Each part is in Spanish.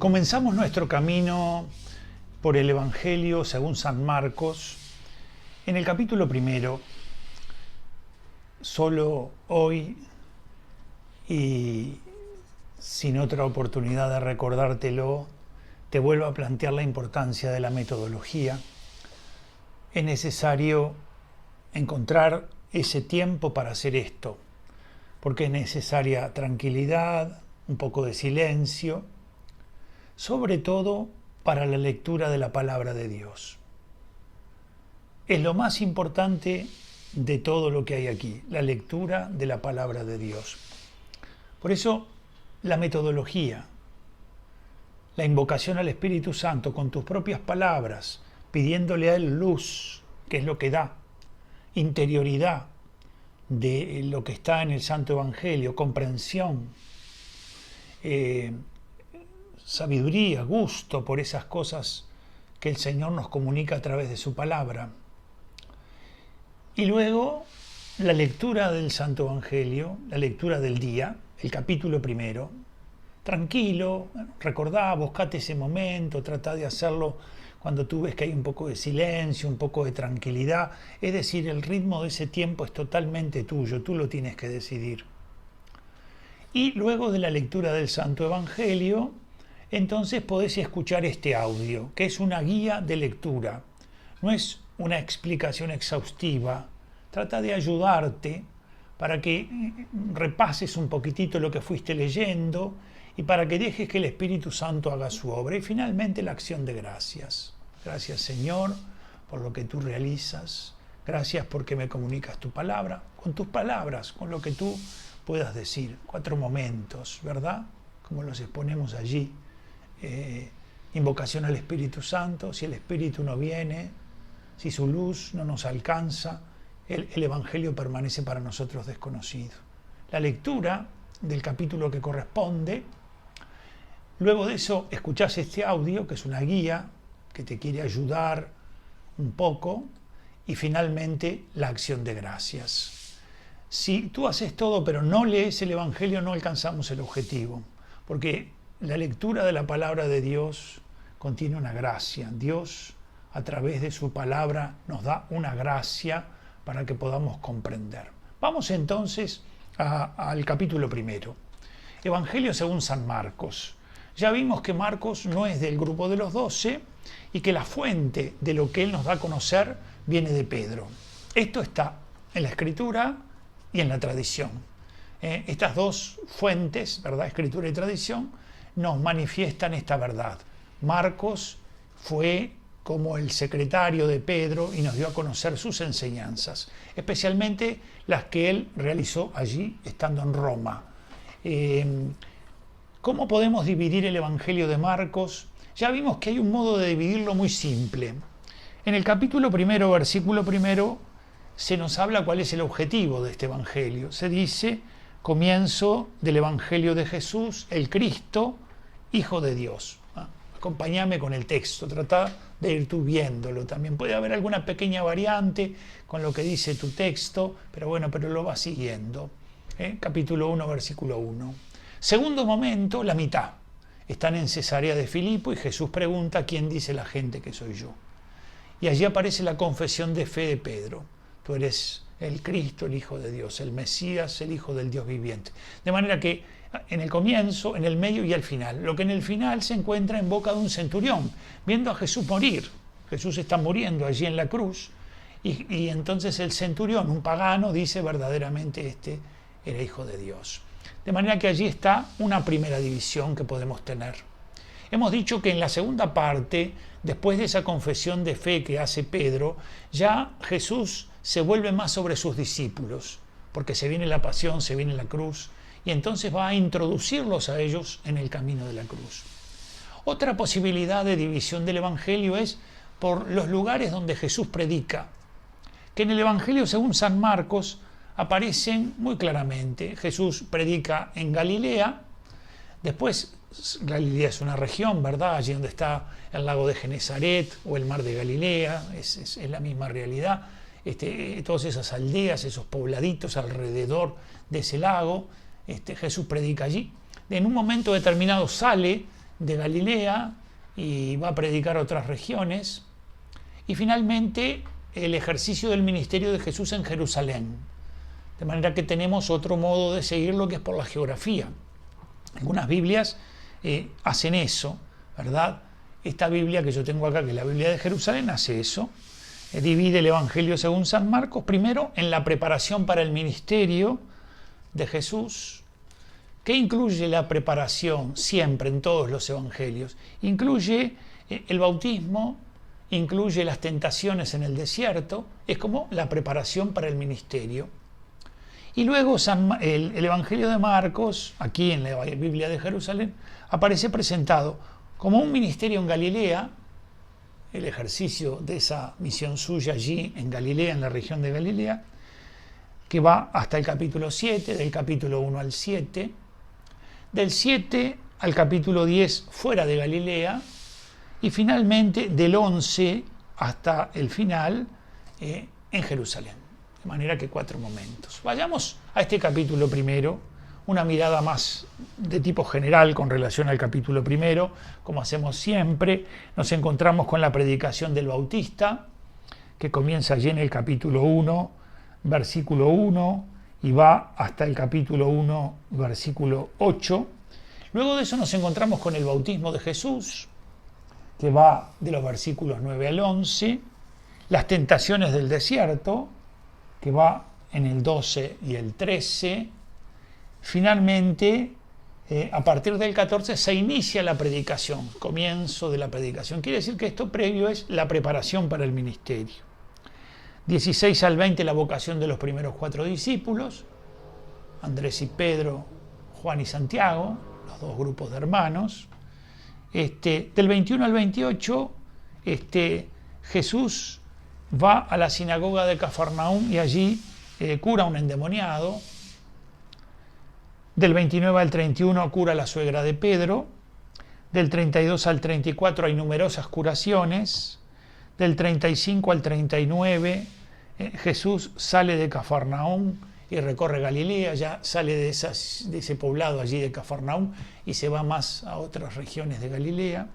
Comenzamos nuestro camino por el Evangelio según San Marcos, en el capítulo 1. Solo hoy, y sin otra oportunidad de recordártelo, te vuelvo a plantear la importancia de la metodología. Es necesario encontrar ese tiempo para hacer esto, porque es necesaria tranquilidad, un poco de silencio, sobre todo para la lectura de la palabra de Dios. Es lo más importante de todo lo que hay aquí, la lectura de la palabra de Dios. Por eso, la metodología, la invocación al Espíritu Santo con tus propias palabras, pidiéndole a Él luz, que es lo que da, interioridad de lo que está en el Santo Evangelio, comprensión, sabiduría, gusto por esas cosas que el Señor nos comunica a través de su palabra. Y luego la lectura del Santo Evangelio, la lectura del día, el capítulo 1, tranquilo, recordá, buscate ese momento, tratá de hacerlo cuando tú ves que hay un poco de silencio, un poco de tranquilidad. Es decir, el ritmo de ese tiempo es totalmente tuyo, tú lo tienes que decidir. Y luego de la lectura del Santo Evangelio, entonces podés escuchar este audio, que es una guía de lectura. No es una explicación exhaustiva. Trata de ayudarte para que repases un poquitito lo que fuiste leyendo y para que dejes que el Espíritu Santo haga su obra. Y finalmente la acción de gracias. Gracias, Señor, por lo que tú realizas. Gracias porque me comunicas tu palabra, con tus palabras, con lo que tú puedas decir. 4 momentos, ¿verdad? Como los exponemos allí. Invocación al Espíritu Santo. Si el Espíritu no viene, si su luz no nos alcanza, el Evangelio permanece para nosotros desconocido. La lectura del capítulo que corresponde. Luego de eso escuchás este audio, que es una guía que te quiere ayudar un poco, y finalmente la acción de gracias. Si tú haces todo pero no lees el Evangelio, no alcanzamos el objetivo, porque la lectura de la palabra de Dios contiene una gracia. Dios, a través de su palabra, nos da una gracia para que podamos comprender. Vamos entonces al capítulo 1. Evangelio según San Marcos. Ya vimos que Marcos no es del grupo de los 12 y que la fuente de lo que él nos da a conocer viene de Pedro. Esto está en la Escritura y en la tradición. Estas dos fuentes, ¿verdad? Escritura y tradición, nos manifiestan esta verdad. Marcos fue como el secretario de Pedro y nos dio a conocer sus enseñanzas, especialmente las que él realizó allí estando en Roma. ¿Cómo podemos dividir el Evangelio de Marcos? Ya vimos que hay un modo de dividirlo muy simple. En el capítulo 1, versículo 1, se nos habla cuál es el objetivo de este Evangelio. Se dice: comienzo del Evangelio de Jesús, el Cristo, Hijo de Dios. Acompáñame con el texto, trata de ir tú viéndolo. También puede haber alguna pequeña variante con lo que dice tu texto, pero lo vas siguiendo. Capítulo 1, versículo 1. Segundo momento, la mitad. Están en Cesarea de Filipo y Jesús pregunta: ¿quién dice la gente que soy yo? Y allí aparece la confesión de fe de Pedro. Tú eres el Cristo, el Hijo de Dios, el Mesías, el Hijo del Dios viviente. De manera que en el comienzo, en el medio y al final. Lo que en el final se encuentra en boca de un centurión, viendo a Jesús morir. Jesús está muriendo allí en la cruz y entonces el centurión, un pagano, dice: verdaderamente este era Hijo de Dios. De manera que allí está una primera división que podemos tener. Hemos dicho que en la segunda parte, después de esa confesión de fe que hace Pedro, ya Jesús se vuelve más sobre sus discípulos, porque se viene la pasión, se viene la cruz, y entonces va a introducirlos a ellos en el camino de la cruz. Otra posibilidad de división del Evangelio es por los lugares donde Jesús predica, que en el Evangelio según San Marcos aparecen muy claramente. Jesús predica en Galilea, después Galilea es una región, ¿verdad? Allí donde está el lago de Genesaret o el mar de Galilea, es la misma realidad. Todas esas aldeas, esos pobladitos alrededor de ese lago, Jesús predica allí. En un momento determinado sale de Galilea y va a predicar a otras regiones. Y finalmente el ejercicio del ministerio de Jesús en Jerusalén. De manera que tenemos otro modo de seguirlo, que es por la geografía. Algunas Biblias hacen eso, ¿verdad? Esta Biblia que yo tengo acá, que es la Biblia de Jerusalén, hace eso. Divide el Evangelio según San Marcos, primero en la preparación para el ministerio de Jesús. ¿Qué incluye la preparación siempre en todos los evangelios? Incluye el bautismo, incluye las tentaciones en el desierto, es como la preparación para el ministerio. Y luego el Evangelio de Marcos, aquí en la Biblia de Jerusalén, aparece presentado como un ministerio en Galilea, el ejercicio de esa misión suya allí en Galilea, en la región de Galilea, que va hasta el capítulo 7, del capítulo 1 al 7, del 7 al capítulo 10 fuera de Galilea, y finalmente del 11 hasta el final en Jerusalén. De manera que 4 momentos. Vayamos a este capítulo primero, una mirada más de tipo general con relación al capítulo primero. Como hacemos siempre, nos encontramos con la predicación del Bautista, que comienza allí en el capítulo 1, versículo 1, y va hasta el capítulo 1, versículo 8. Luego de eso nos encontramos con el bautismo de Jesús, que va de los versículos 9 al 11, las tentaciones del desierto, que va en el 12 y el 13. Finalmente, a partir del 14 se inicia la predicación, comienzo de la predicación. Quiere decir que esto previo es la preparación para el ministerio. 16 al 20 la vocación de los primeros 4 discípulos, Andrés y Pedro, Juan y Santiago, los 2 grupos de hermanos. Del 21 al 28, Jesús va a la sinagoga de Cafarnaúm y allí cura a un endemoniado. Del 29 al 31 cura a la suegra de Pedro. Del 32 al 34 hay numerosas curaciones. Del 35 al 39 Jesús sale de Cafarnaúm y recorre Galilea, ya sale de ese poblado allí de Cafarnaúm y se va más a otras regiones de Galilea.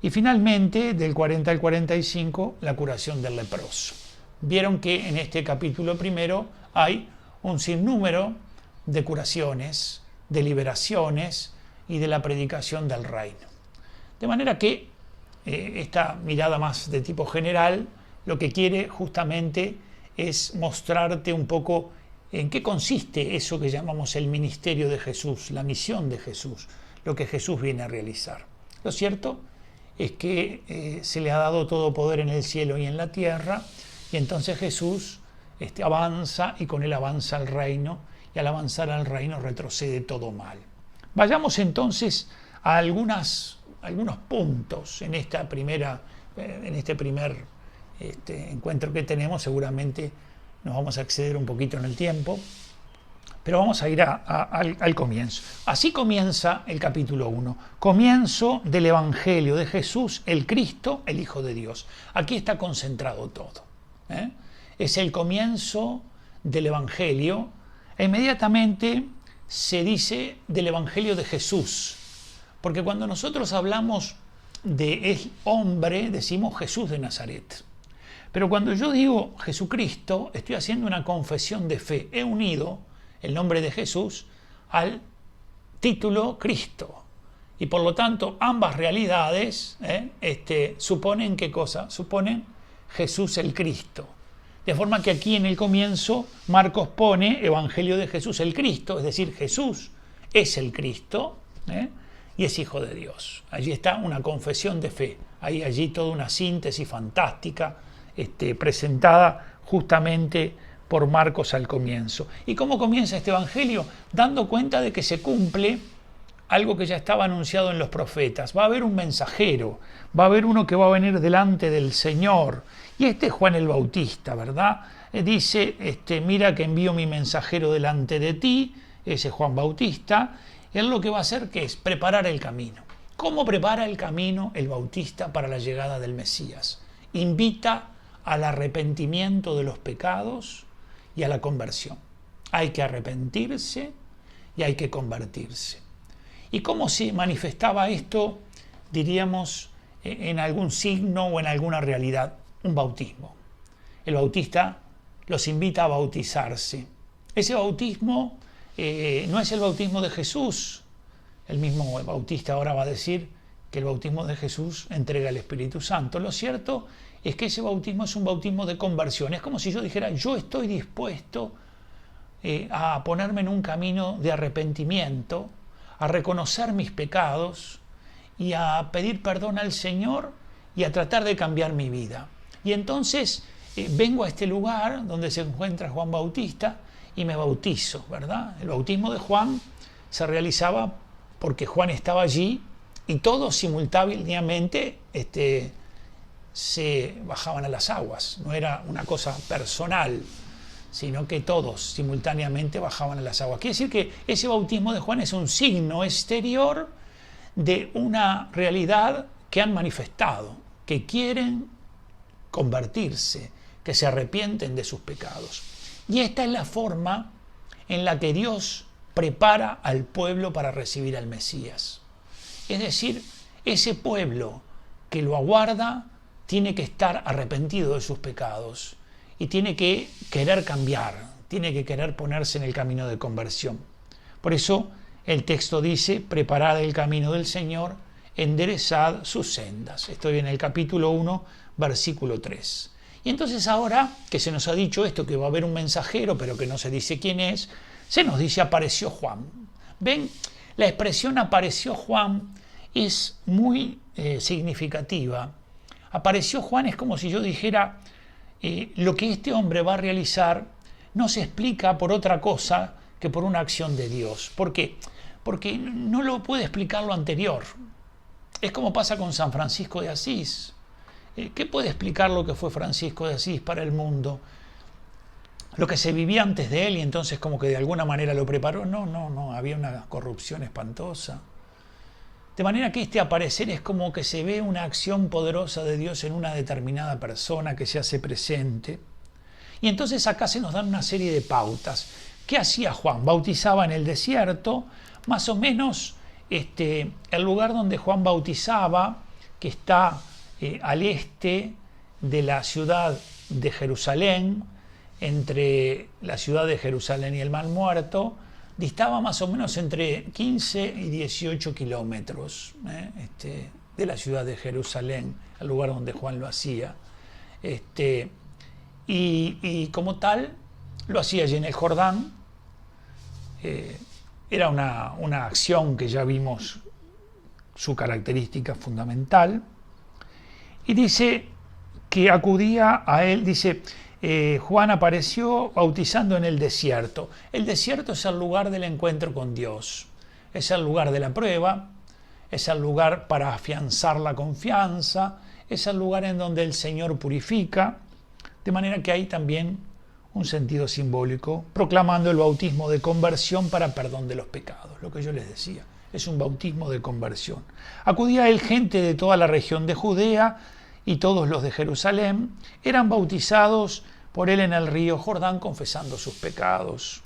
Y finalmente, del 40 al 45, la curación del leproso. Vieron que en este capítulo primero hay un sinnúmero de curaciones, de liberaciones y de la predicación del reino. De manera que esta mirada más de tipo general lo que quiere justamente es mostrarte un poco en qué consiste eso que llamamos el ministerio de Jesús, la misión de Jesús, lo que Jesús viene a realizar. Lo cierto es que se le ha dado todo poder en el cielo y en la tierra, y entonces Jesús avanza y con él avanza el reino, y al avanzar al reino retrocede todo mal. Vayamos entonces a algunos puntos en este primer encuentro que tenemos. Seguramente nos vamos a exceder un poquito en el tiempo, pero vamos a ir al comienzo. Así comienza el capítulo 1, comienzo del Evangelio de Jesús, el Cristo, el Hijo de Dios. Aquí está concentrado todo. Es el comienzo del Evangelio e inmediatamente se dice del Evangelio de Jesús, porque cuando nosotros hablamos de el hombre decimos Jesús de Nazaret. Pero cuando yo digo Jesucristo, estoy haciendo una confesión de fe. He unido el nombre de Jesús al título Cristo. Y por lo tanto, ambas realidades suponen ¿qué cosa? Suponen Jesús el Cristo. De forma que aquí en el comienzo Marcos pone Evangelio de Jesús el Cristo, es decir, Jesús es el Cristo y es Hijo de Dios. Allí está una confesión de fe. Hay allí toda una síntesis fantástica presentada justamente por Marcos al comienzo. ¿Y cómo comienza este Evangelio? Dando cuenta de que se cumple algo que ya estaba anunciado en los profetas. Va a haber un mensajero, va a haber uno que va a venir delante del Señor. Y este es Juan el Bautista, ¿verdad? Dice, mira que envío mi mensajero delante de ti, ese Juan Bautista. Él lo que va a hacer, ¿qué es? Preparar el camino. ¿Cómo prepara el camino el Bautista para la llegada del Mesías? Invita al arrepentimiento de los pecados y a la conversión. Hay que arrepentirse y hay que convertirse. ¿Y cómo se manifestaba esto, diríamos, en algún signo o en alguna realidad? Un bautismo. El bautista los invita a bautizarse. Ese bautismo no es el bautismo de Jesús. El mismo bautista ahora va a decir que el bautismo de Jesús entrega el Espíritu Santo. Lo cierto es que ese bautismo es un bautismo de conversión. Es como si yo dijera, yo estoy dispuesto a ponerme en un camino de arrepentimiento, a reconocer mis pecados y a pedir perdón al Señor y a tratar de cambiar mi vida. Y entonces vengo a este lugar donde se encuentra Juan Bautista y me bautizo, ¿verdad? El bautismo de Juan se realizaba porque Juan estaba allí y todos simultáneamente se bajaban a las aguas. No era una cosa personal, sino que todos simultáneamente bajaban a las aguas. Quiere decir que ese bautismo de Juan es un signo exterior de una realidad que han manifestado, que quieren convertirse, que se arrepienten de sus pecados. Y esta es la forma en la que Dios prepara al pueblo para recibir al Mesías. Es decir, ese pueblo que lo aguarda tiene que estar arrepentido de sus pecados y tiene que querer cambiar, tiene que querer ponerse en el camino de conversión. Por eso el texto dice, preparad el camino del Señor, enderezad sus sendas. Estoy en el capítulo 1, versículo 3. Y entonces ahora que se nos ha dicho esto, que va a haber un mensajero, pero que no se dice quién es, se nos dice apareció Juan. ¿Ven? La expresión apareció Juan es muy significativa. Apareció Juan es como si yo dijera, lo que este hombre va a realizar no se explica por otra cosa que por una acción de Dios. ¿Por qué? Porque no lo puede explicar lo anterior. Es como pasa con San Francisco de Asís. ¿Qué puede explicar lo que fue Francisco de Asís para el mundo? Lo que se vivía antes de él y entonces como que de alguna manera lo preparó. No, había una corrupción espantosa. De manera que este aparecer es como que se ve una acción poderosa de Dios en una determinada persona que se hace presente. Y entonces acá se nos dan una serie de pautas. ¿Qué hacía Juan? Bautizaba en el desierto, más o menos el lugar donde Juan bautizaba, que está al este de la ciudad de Jerusalén, entre la ciudad de Jerusalén y el Mar Muerto, distaba más o menos entre 15 y 18 kilómetros de la ciudad de Jerusalén, al lugar donde Juan lo hacía. Y como tal, lo hacía allí en el Jordán. Era una acción que ya vimos su característica fundamental. Y dice que acudía a él, dice, Juan apareció bautizando en el desierto. El desierto es el lugar del encuentro con Dios, es el lugar de la prueba, es el lugar para afianzar la confianza, es el lugar en donde el Señor purifica, de manera que hay también un sentido simbólico, proclamando el bautismo de conversión para perdón de los pecados, lo que yo les decía, es un bautismo de conversión. Acudía a él gente de toda la región de Judea, y todos los de Jerusalén eran bautizados por él en el río Jordán confesando sus pecados.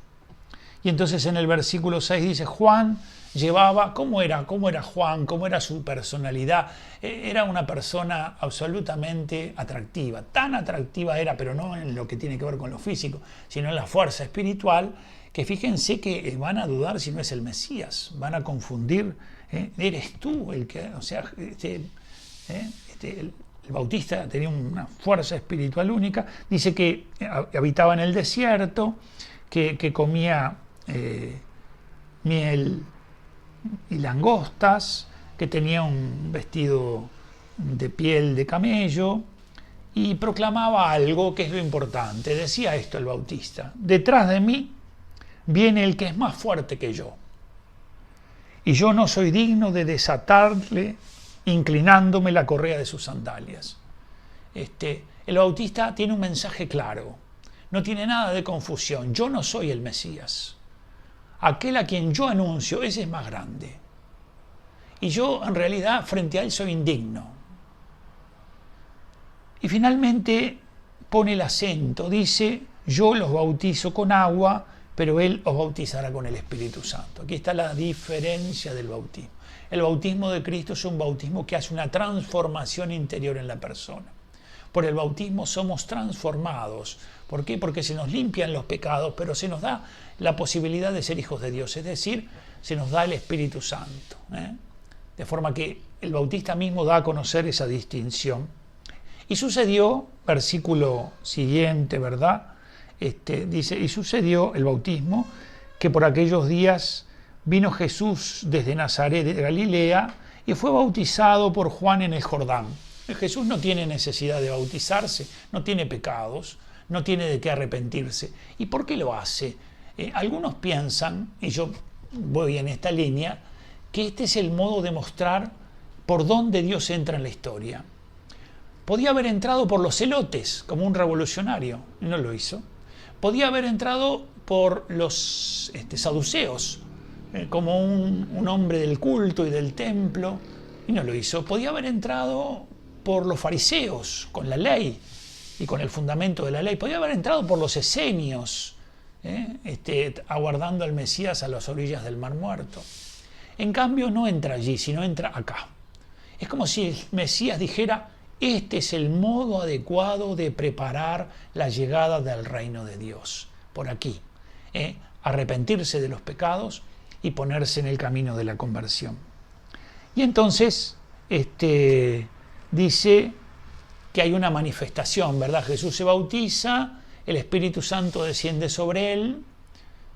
Y entonces en el versículo 6 dice, Juan llevaba, ¿cómo era Juan? ¿Cómo era su personalidad? Era una persona absolutamente atractiva, tan atractiva era, pero no en lo que tiene que ver con lo físico, sino en la fuerza espiritual, que fíjense que van a dudar si no es el Mesías, van a confundir, eres tú el que, o sea, el Bautista tenía una fuerza espiritual única. Dice que habitaba en el desierto, que comía miel y langostas, que tenía un vestido de piel de camello y proclamaba algo que es lo importante. Decía esto el Bautista: detrás de mí viene el que es más fuerte que yo, y yo no soy digno de desatarle inclinándome la correa de sus sandalias. El Bautista tiene un mensaje claro, no tiene nada de confusión. Yo no soy el Mesías. Aquel a quien yo anuncio, ese es más grande. Y yo en realidad frente a él soy indigno. Y finalmente pone el acento, dice, yo los bautizo con agua, pero Él os bautizará con el Espíritu Santo. Aquí está la diferencia del bautismo. El bautismo de Cristo es un bautismo que hace una transformación interior en la persona. Por el bautismo somos transformados. ¿Por qué? Porque se nos limpian los pecados, pero se nos da la posibilidad de ser hijos de Dios, es decir, se nos da el Espíritu Santo. De forma que el bautista mismo da a conocer esa distinción. Y sucedió, versículo siguiente, ¿verdad? Dice, y sucedió el bautismo, que por aquellos días vino Jesús desde Nazaret de Galilea y fue bautizado por Juan en el Jordán. Jesús no tiene necesidad de bautizarse, no tiene pecados, no tiene de qué arrepentirse. ¿Y por qué lo hace? Algunos piensan, y yo voy en esta línea, que este es el modo de mostrar por dónde Dios entra en la historia. Podía haber entrado por los celotes, como un revolucionario, y no lo hizo. Podía haber entrado por los saduceos, como un hombre del culto y del templo, y no lo hizo. Podía haber entrado por los fariseos, con la ley y con el fundamento de la ley. Podía haber entrado por los esenios, aguardando al Mesías a las orillas del Mar Muerto. En cambio, no entra allí, sino entra acá. Es como si el Mesías dijera: este es el modo adecuado de preparar la llegada del reino de Dios. Por aquí. Arrepentirse de los pecados y ponerse en el camino de la conversión. Y entonces, dice que hay una manifestación, ¿verdad? Jesús se bautiza, el Espíritu Santo desciende sobre él,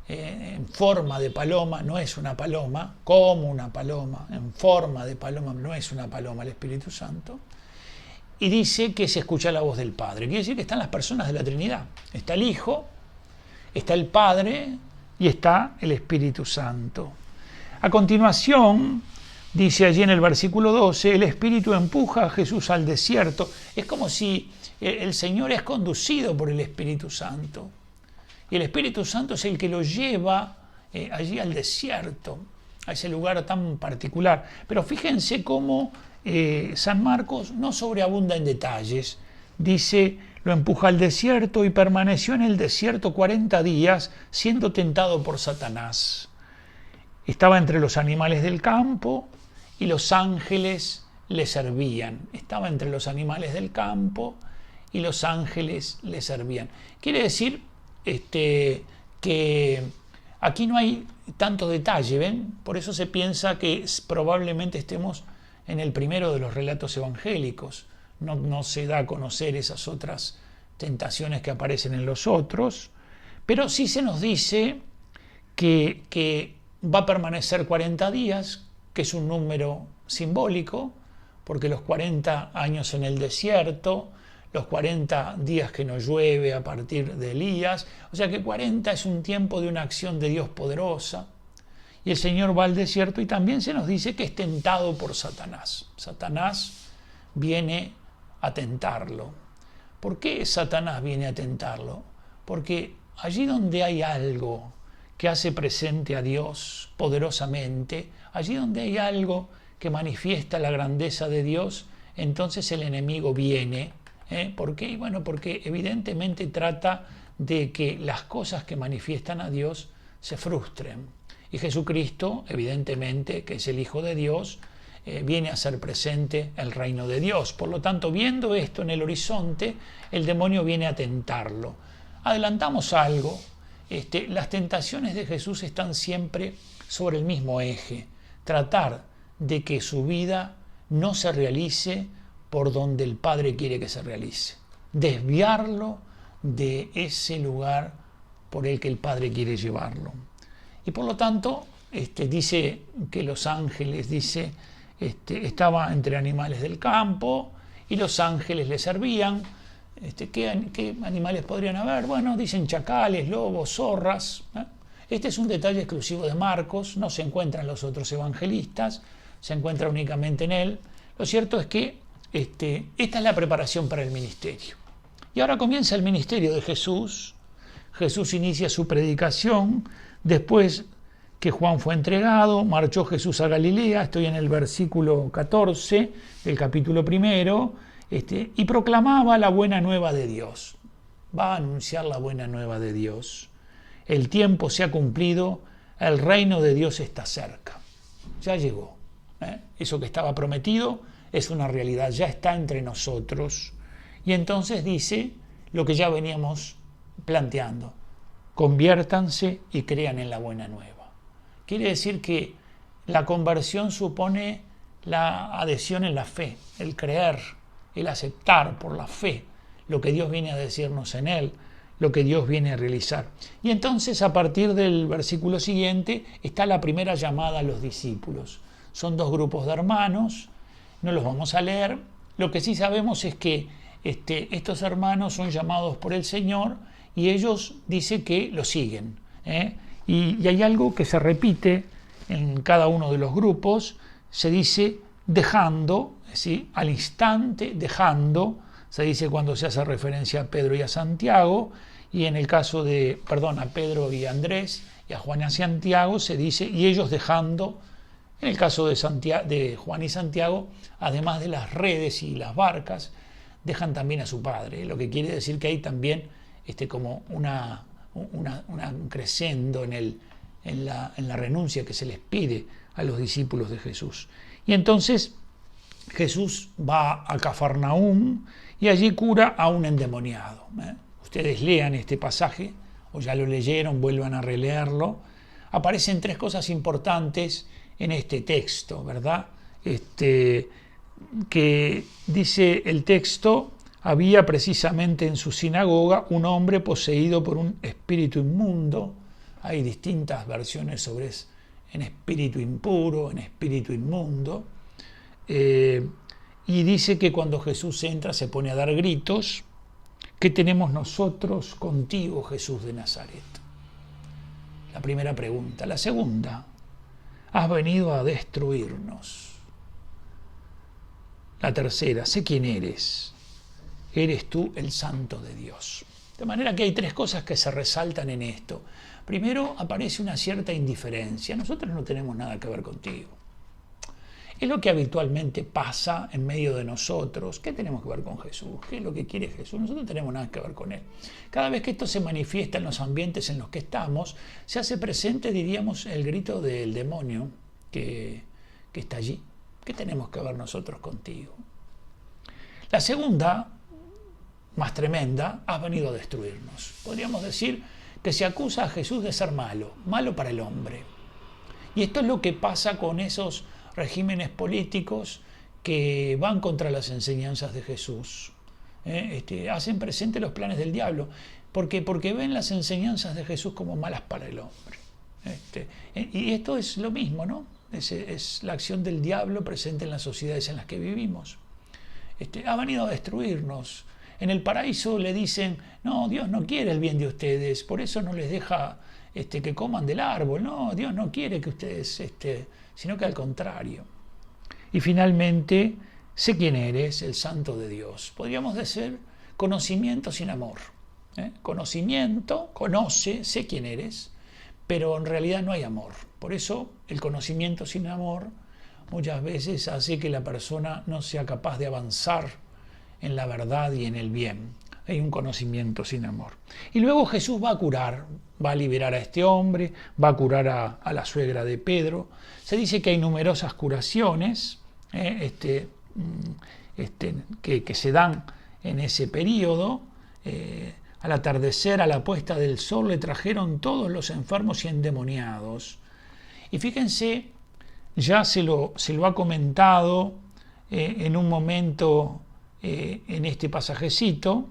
en forma de paloma, no es una paloma, como una paloma, en forma de paloma, no es una paloma el Espíritu Santo. Y dice que se escucha la voz del Padre. Quiere decir que están las personas de la Trinidad. Está el Hijo, está el Padre y está el Espíritu Santo. A continuación, dice allí en el versículo 12, el Espíritu empuja a Jesús al desierto. Es como si el Señor es conducido por el Espíritu Santo. Y el Espíritu Santo es el que lo lleva allí al desierto, a ese lugar tan particular. Pero fíjense cómo San Marcos no sobreabunda en detalles. Dice, lo empuja al desierto y permaneció en el desierto 40 días siendo tentado por Satanás. Estaba entre los animales del campo y los ángeles le servían. Estaba entre los animales del campo y los ángeles le servían. Quiere decir que aquí no hay tanto detalle, ¿ven? Por eso se piensa que probablemente estemos en el primero de los relatos evangélicos. No se da a conocer esas otras tentaciones que aparecen en los otros, pero sí se nos dice que va a permanecer 40 días, que es un número simbólico, porque los 40 años en el desierto, los 40 días que no llueve a partir de Elías, o sea que 40 es un tiempo de una acción de Dios poderosa. Y el Señor va al desierto y también se nos dice que es tentado por Satanás. Satanás viene a tentarlo. ¿Por qué Satanás viene a tentarlo? Porque allí donde hay algo que hace presente a Dios poderosamente, allí donde hay algo que manifiesta la grandeza de Dios, entonces el enemigo viene. ¿Por qué? Bueno, porque evidentemente trata de que las cosas que manifiestan a Dios se frustren. Y Jesucristo, evidentemente, que es el Hijo de Dios, viene a hacer presente el reino de Dios. Por lo tanto, viendo esto en el horizonte, el demonio viene a tentarlo. Adelantamos algo. Las tentaciones de Jesús están siempre sobre el mismo eje. Tratar de que su vida no se realice por donde el Padre quiere que se realice. Desviarlo de ese lugar por el que el Padre quiere llevarlo. Y por lo tanto, dice que los ángeles, estaba entre animales del campo y los ángeles le servían. ¿Qué animales podrían haber? Bueno, dicen chacales, lobos, zorras. Este es un detalle exclusivo de Marcos, no se encuentra en los otros evangelistas, se encuentra únicamente en él. Lo cierto es que esta es la preparación para el ministerio. Y ahora comienza el ministerio de Jesús. Jesús inicia su predicación. Después que Juan fue entregado, marchó Jesús a Galilea, estoy en el versículo 14 del capítulo 1, y proclamaba la buena nueva de Dios. Va a anunciar la buena nueva de Dios. el tiempo se ha cumplido, el reino de Dios está cerca. Ya llegó. Eso que estaba prometido es una realidad, ya está entre nosotros. Y entonces dice lo que ya veníamos planteando: conviértanse y crean en la buena nueva. Quiere decir que la conversión supone la adhesión en la fe, el creer, el aceptar por la fe lo que Dios viene a decirnos en él, lo que Dios viene a realizar. Y entonces, a partir del versículo siguiente, está la primera llamada a los discípulos. Son dos grupos de hermanos, no los vamos a leer. Lo que sí sabemos es que estos hermanos son llamados por el Señor y ellos dicen que lo siguen. Y hay algo que se repite en cada uno de los grupos, se dice dejando, ¿sí? Al instante, dejando, se dice cuando se hace referencia a Pedro y a Santiago, y en el caso de, a Pedro y a Andrés, y a Juan y a Santiago, se dice, y ellos dejando. En el caso de Juan y Santiago, además de las redes y las barcas, dejan también a su padre, lo que quiere decir que hay también como un crescendo en la renuncia que se les pide a los discípulos de Jesús. Y entonces Jesús va a Cafarnaúm y allí cura a un endemoniado. Ustedes lean este pasaje, o ya lo leyeron, vuelvan a releerlo. Aparecen tres cosas importantes en este texto, ¿verdad? Que dice el texto: había precisamente en su sinagoga un hombre poseído por un espíritu inmundo. Hay distintas versiones sobre en espíritu impuro, en espíritu inmundo. Y dice que cuando Jesús entra se pone a dar gritos: ¿qué tenemos nosotros contigo, Jesús de Nazaret? La primera pregunta. La segunda: has venido a destruirnos. La tercera: sé quién eres. Eres tú el Santo de Dios. De manera que hay tres cosas que se resaltan en esto. Primero, aparece una cierta indiferencia. Nosotros no tenemos nada que ver contigo. Es lo que habitualmente pasa en medio de nosotros. ¿Qué tenemos que ver con Jesús? ¿Qué es lo que quiere Jesús? Nosotros no tenemos nada que ver con él. Cada vez que esto se manifiesta en los ambientes en los que estamos, se hace presente, diríamos, el grito del demonio que está allí. ¿Qué tenemos que ver nosotros contigo? La segunda, más tremenda: has venido a destruirnos. Podríamos decir que se acusa a Jesús de ser malo, malo para el hombre. Y esto es lo que pasa con esos regímenes políticos que van contra las enseñanzas de Jesús. Hacen presente los planes del diablo. Porque ven las enseñanzas de Jesús como malas para el hombre. Y esto es lo mismo, ¿no? Es la acción del diablo presente en las sociedades en las que vivimos. Ha venido a destruirnos. En el paraíso le dicen: no, Dios no quiere el bien de ustedes, por eso no les deja que coman del árbol. No, Dios no quiere que ustedes, sino que al contrario. Y finalmente, sé quién eres, el Santo de Dios. Podríamos decir conocimiento sin amor. Conocimiento, conoce, sé quién eres, pero en realidad no hay amor. Por eso el conocimiento sin amor muchas veces hace que la persona no sea capaz de avanzar en la verdad y en el bien. Hay un conocimiento sin amor. Y luego Jesús va a curar, va a liberar a este hombre, va a curar a la suegra de Pedro. Se dice que hay numerosas curaciones que se dan en ese periodo. Al atardecer, a la puesta del sol, le trajeron todos los enfermos y endemoniados. Y fíjense, ya se lo ha comentado en un momento en este pasajecito,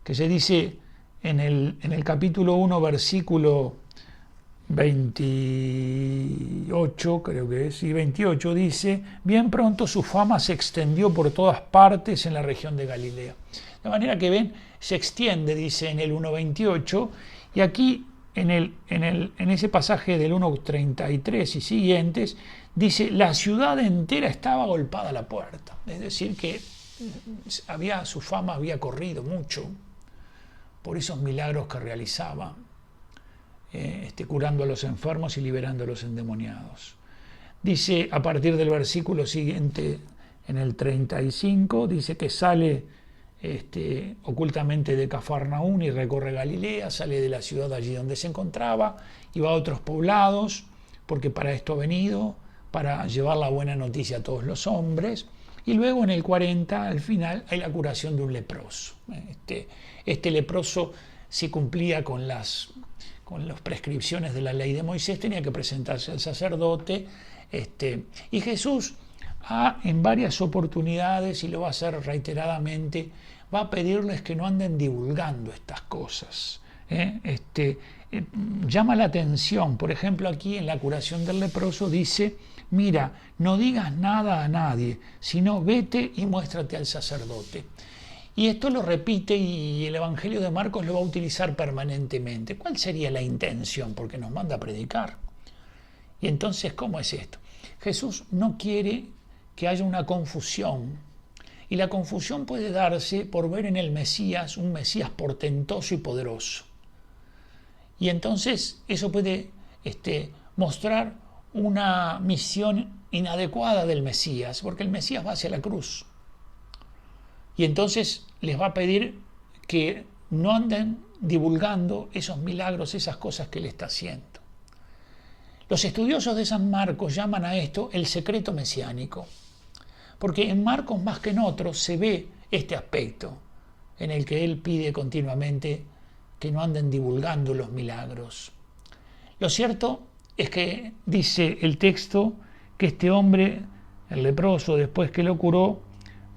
que se dice en el capítulo 1, versículo 28, creo que es, y 28 dice: bien pronto su fama se extendió por todas partes en la región de Galilea. De manera que ven, se extiende, dice en el 1.28, y aquí en ese pasaje del 1.33 y siguientes, dice: la ciudad entera estaba agolpada a la puerta. Es decir, que su fama había corrido mucho por esos milagros que realizaba, curando a los enfermos y liberando a los endemoniados. Dice, a partir del versículo siguiente, en el 35, dice que sale ocultamente de Cafarnaún y recorre Galilea, sale de la ciudad allí donde se encontraba y va a otros poblados, porque para esto ha venido, para llevar la buena noticia a todos los hombres. Y luego en el 40, al final, hay la curación de un leproso. Este leproso, si cumplía con las prescripciones de la ley de Moisés, tenía que presentarse al sacerdote. Y Jesús, en varias oportunidades, y lo va a hacer reiteradamente, va a pedirles que no anden divulgando estas cosas. Llama la atención, por ejemplo, aquí en la curación del leproso dice: mira, no digas nada a nadie, sino vete y muéstrate al sacerdote. Y esto lo repite y el Evangelio de Marcos lo va a utilizar permanentemente. ¿Cuál sería la intención? Porque nos manda a predicar. Y entonces, ¿cómo es esto? Jesús no quiere que haya una confusión. Y la confusión puede darse por ver en el Mesías un Mesías portentoso y poderoso. Y entonces eso puede mostrar una misión inadecuada del Mesías, porque el Mesías va hacia la cruz. Y entonces les va a pedir que no anden divulgando esos milagros, esas cosas que él está haciendo. Los estudiosos de San Marcos llaman a esto el secreto mesiánico, porque en Marcos más que en otros se ve este aspecto en el que él pide continuamente que no anden divulgando los milagros. Lo cierto es que dice el texto que este hombre, el leproso, después que lo curó,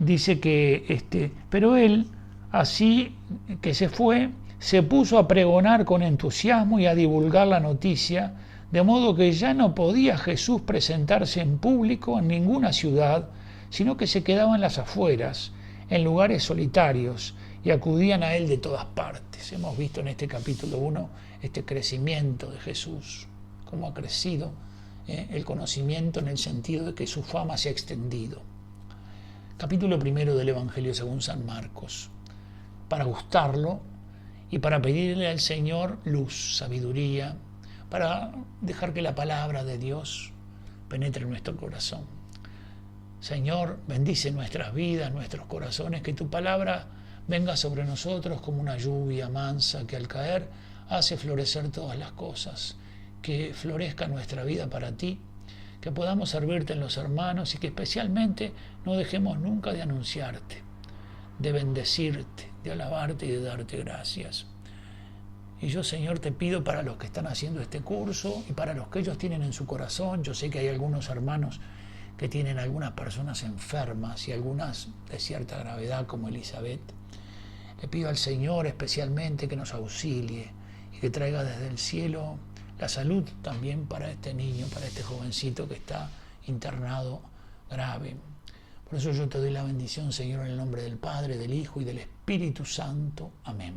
dice que pero él, así que se fue, se puso a pregonar con entusiasmo y a divulgar la noticia, de modo que ya no podía Jesús presentarse en público en ninguna ciudad, sino que se quedaba en las afueras, en lugares solitarios, y acudían a él de todas partes. Hemos visto en este capítulo 1 este crecimiento de Jesús, cómo ha crecido el conocimiento en el sentido de que su fama se ha extendido. Capítulo 1 del Evangelio según San Marcos. Para gustarlo y para pedirle al Señor luz, sabiduría, para dejar que la palabra de Dios penetre en nuestro corazón. Señor, bendice nuestras vidas, nuestros corazones, que tu palabra venga sobre nosotros como una lluvia mansa que al caer hace florecer todas las cosas, que florezca nuestra vida para ti, que podamos servirte en los hermanos y que especialmente no dejemos nunca de anunciarte, de bendecirte, de alabarte y de darte gracias. Y yo, Señor, te pido para los que están haciendo este curso y para los que ellos tienen en su corazón, yo sé que hay algunos hermanos que tienen algunas personas enfermas y algunas de cierta gravedad como Elizabeth. Le pido al Señor especialmente que nos auxilie y que traiga desde el cielo la salud también para este niño, para este jovencito que está internado grave. Por eso yo te doy la bendición, Señor, en el nombre del Padre, del Hijo y del Espíritu Santo. Amén.